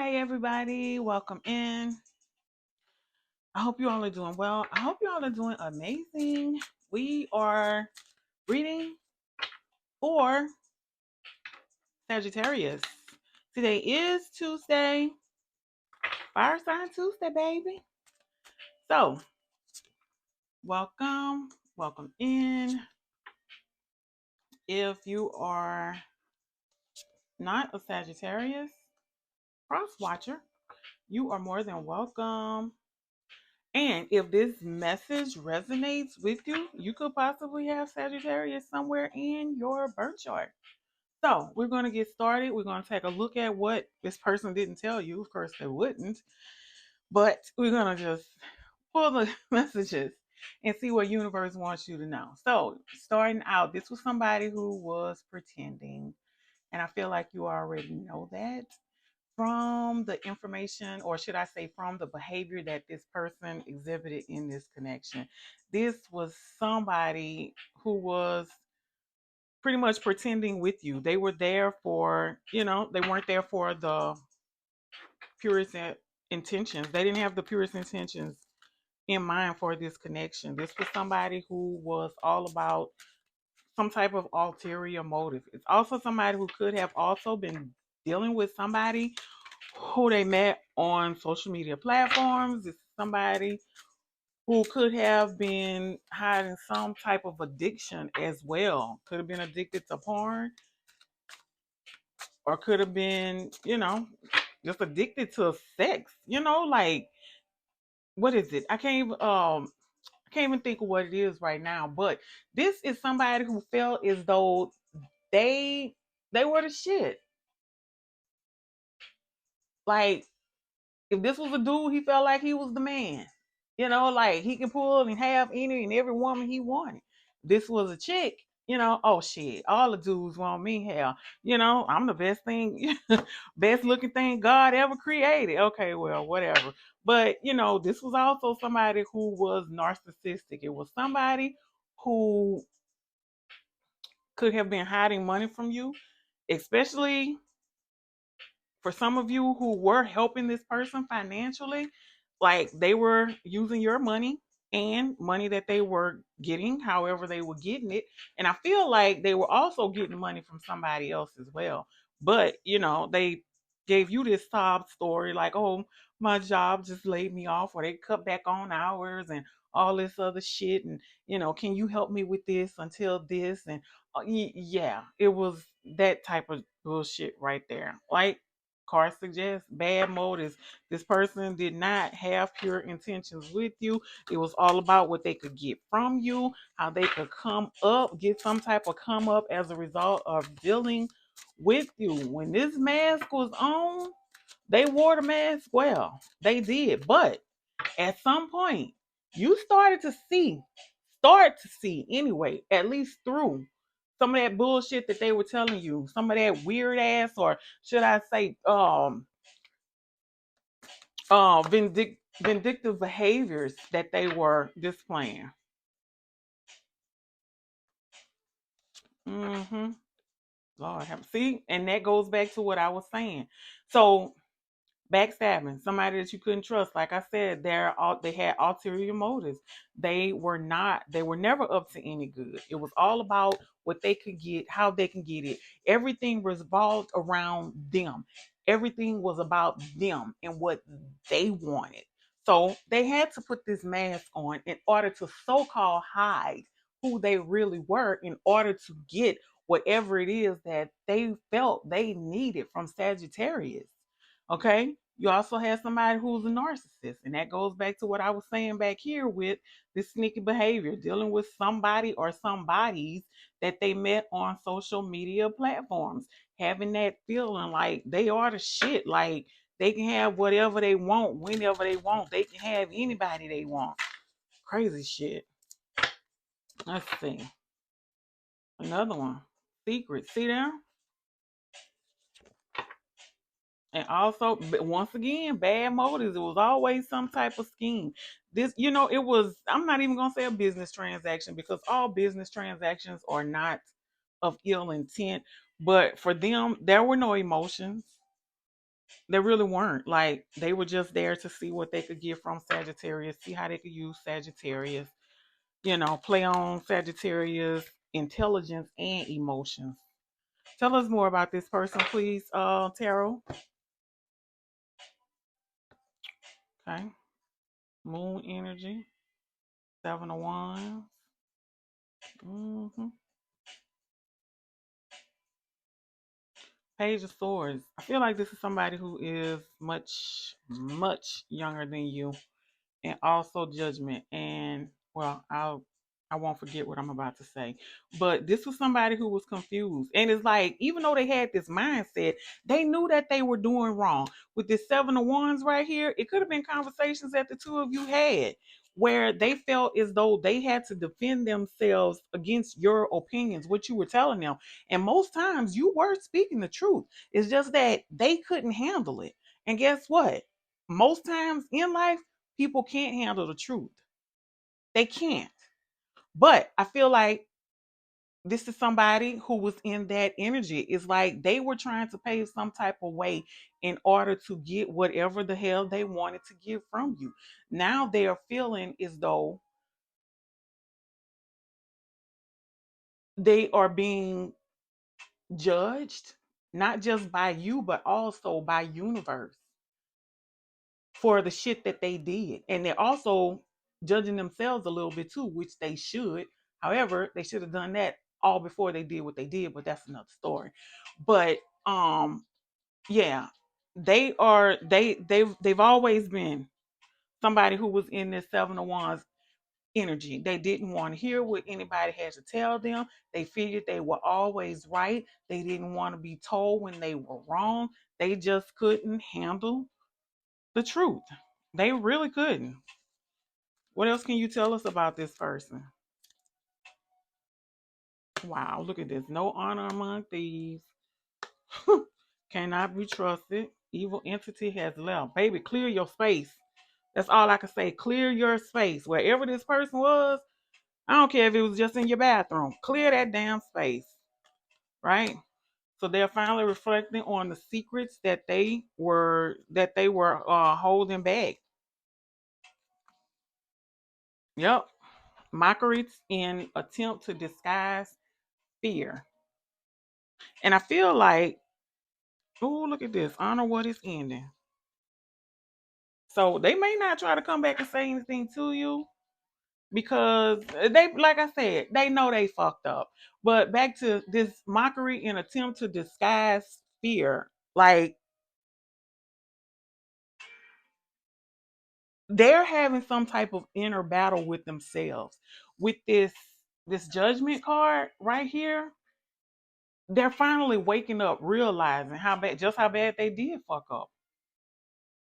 Hi, everybody. Welcome in. I hope you all are doing well. I hope you all are doing amazing. We are reading for Sagittarius. Today is Tuesday, Fire Sign Tuesday, baby. So, welcome in. If you are not a Sagittarius cross watcher, you are more than welcome. And if this message resonates with you, you could possibly have Sagittarius somewhere in your birth chart. So we're going to get started. We're going to take a look at what this person didn't tell you. Of course, they wouldn't. But we're going to just pull the messages and see what universe wants you to know. So starting out, this was somebody who was pretending. And I feel like you already know that from the information, or should I say, from the behavior that this person exhibited in this connection. This was somebody who was pretty much pretending with you. They were there for, they weren't there for the purest intentions. They didn't have the purest intentions in mind for this connection. This was somebody who was all about some type of ulterior motive. It's also somebody who could have also been dealing with somebody who they met on social media platforms. It's somebody who could have been hiding some type of addiction as well. Could have been addicted to porn, or could have been, just addicted to sex. Like, what is it? I can't even think of what it is right now. But this is somebody who felt as though they they were the shit. Like, if this was a dude, he felt like he was the man. Like he can pull and have any and every woman he wanted. This was a chick, oh shit, all the dudes want me. Hell, I'm the best thing, best looking thing God ever created. Okay, well, whatever. But, this was also somebody who was narcissistic. It was somebody who could have been hiding money from you, especially for some of you who were helping this person financially. Like, they were using your money and money that they were getting, however they were getting it. And I feel like they were also getting money from somebody else as well. But, they gave you this sob story like, oh, my job just laid me off, or they cut back on hours and all this other shit. And, can you help me with this until this? And yeah, it was that type of bullshit right there. Like, card suggests bad motives. This person did not have pure intentions with you. It was all about what they could get from you, how they could get some type of come up as a result of dealing with you. When this mask was on, they wore the mask well. They did. But at some point, you start to see anyway, at least through some of that bullshit that they were telling you, some of that weird ass, or should I say, vindictive behaviors that they were displaying. Mm-hmm. Lord have see, and that goes back to what I was saying. So, backstabbing, somebody that you couldn't trust. Like I said, they had ulterior motives. They were never up to any good. It was all about what they could get, how they can get it. Everything revolved around them. Everything was about them and what they wanted. So they had to put this mask on in order to so-called hide who they really were, in order to get whatever it is that they felt they needed from Sagittarius. Okay. You also have somebody who's a narcissist. And that goes back to what I was saying back here with this sneaky behavior, dealing with somebody or somebodies that they met on social media platforms, having that feeling like they are the shit. Like, they can have whatever they want, whenever they want. They can have anybody they want. Crazy shit. Let's see. Another one. Secret. See there? And also, once again, bad motives. It was always some type of scheme. It was, I'm not even going to say a business transaction, because all business transactions are not of ill intent. But for them, there were no emotions. They really weren't. Like they were just there to see what they could get from Sagittarius, see how they could use Sagittarius, play on Sagittarius intelligence and emotions. Tell us more about this person, please, Tarot. Okay. Moon energy, Seven of Wands. hmm Page of Swords. I feel like this is somebody who is much, much younger than you, and also Judgment. And well, I won't forget what I'm about to say. But this was somebody who was confused. And it's like, even though they had this mindset, they knew that they were doing wrong. With this Seven of Wands right here, it could have been conversations that the two of you had where they felt as though they had to defend themselves against your opinions, what you were telling them. And most times you were speaking the truth. It's just that they couldn't handle it. And guess what? Most times in life, people can't handle the truth. They can't. But I feel like this is somebody who was in that energy. It's like they were trying to pay some type of way in order to get whatever the hell they wanted to get from you. Now they are feeling as though they are being judged, not just by you, but also by universe for the shit that they did. And they're also judging themselves a little bit too, which they should. However, they should have done that all before they did what they did, but that's another story. But yeah, they've always been somebody who was in this Seven of Wands energy. They didn't want to hear what anybody had to tell them. They figured they were always right. They didn't want to be told when they were wrong. They just couldn't handle the truth. They really couldn't. What else can you tell us about this person? Wow, look at this. No honor among thieves. Cannot be trusted. Evil entity has left. Baby, clear your space. That's all I can say. Clear your space. Wherever this person was, I don't care if it was just in your bathroom. Clear that damn space. Right? So they're finally reflecting on the secrets that they were holding back. Yep. Mockeries in attempt to disguise fear. And I feel like, oh, look at this. Honor what is ending. So they may not try to come back and say anything to you because they, like I said, they know they fucked up. But back to this mockery and attempt to disguise fear. Like they're having some type of inner battle with themselves. With this judgment card right here, they're finally waking up, realizing how bad they did fuck up.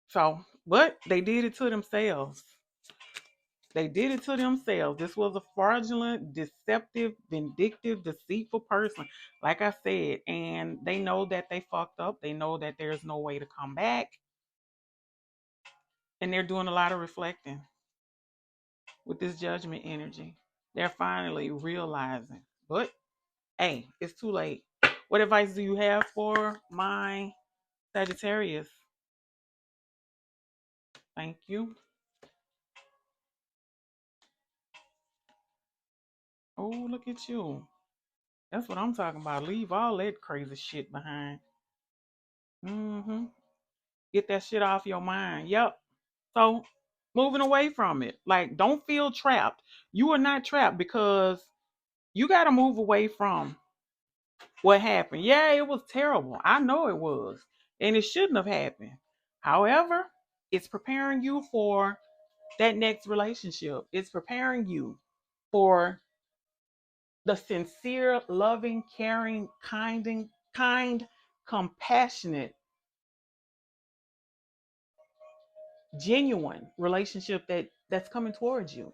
So, but they did it to themselves. They did it to themselves. This was a fraudulent, deceptive, vindictive, deceitful person, like I said. And they know that they fucked up. They know that there's no way to come back. And they're doing a lot of reflecting with this judgment energy. They're finally realizing. But hey, it's too late. What advice do you have for my Sagittarius? Thank you. Oh, look at you. That's what I'm talking about. Leave all that crazy shit behind. Mm-hmm. Get that shit off your mind. Yep. So moving away from it. Like, don't feel trapped. You are not trapped because you got to move away from what happened. Yeah, it was terrible. I know it was. And it shouldn't have happened. However, it's preparing you for that next relationship. It's preparing you for the sincere, loving, caring, kind, compassionate, genuine relationship that's coming towards you,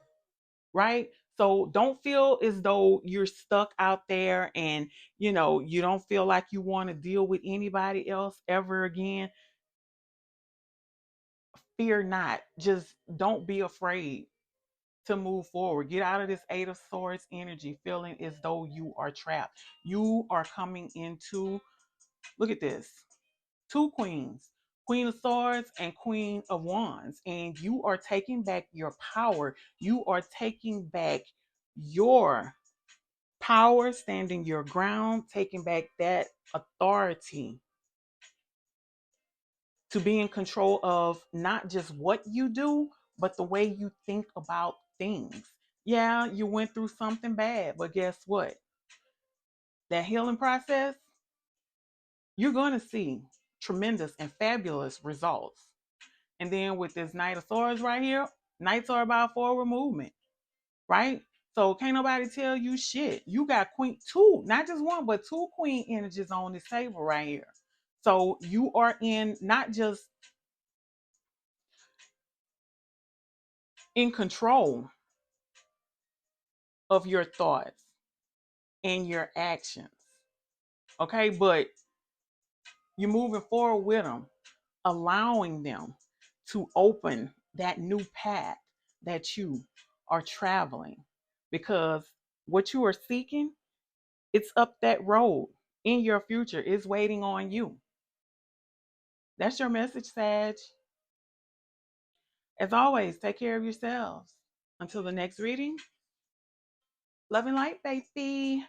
right? So don't feel as though you're stuck out there and you don't feel like you want to deal with anybody else ever again. Fear not. Just don't be afraid to move forward. Get out of this Eight of Swords energy, feeling as though you are trapped. You are coming into, look at this, two queens. Queen of Swords and Queen of Wands. And you are taking back your power. You are taking back your power, standing your ground, taking back that authority to be in control of not just what you do, but the way you think about things. Yeah, you went through something bad, but guess what? That healing process, you're going to see tremendous and fabulous results. And then with this Knight of Swords right here, Knights are about forward movement, right? So can't nobody tell you shit. You got queen two, not just one, but two queen energies on this table right here. So you are in not just in control of your thoughts and your actions, okay? But you're moving forward with them, allowing them to open that new path that you are traveling, because what you are seeking, it's up that road in your future. It's waiting on you. That's your message, Sag. As always, take care of yourselves. Until the next reading, love and light, baby.